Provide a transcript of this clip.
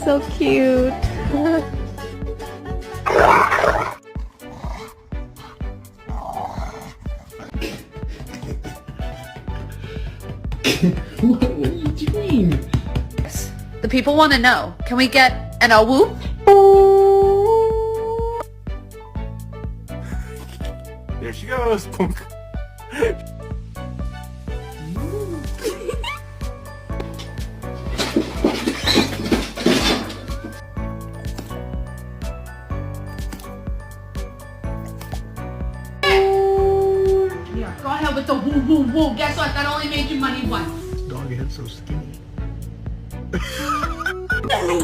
so cute. What are you doing? The people want to know. Can we get an a whoop? There she goes. Yeah, go ahead with the woo woo woo. Guess what? That only made you money once. Dog head so skinny.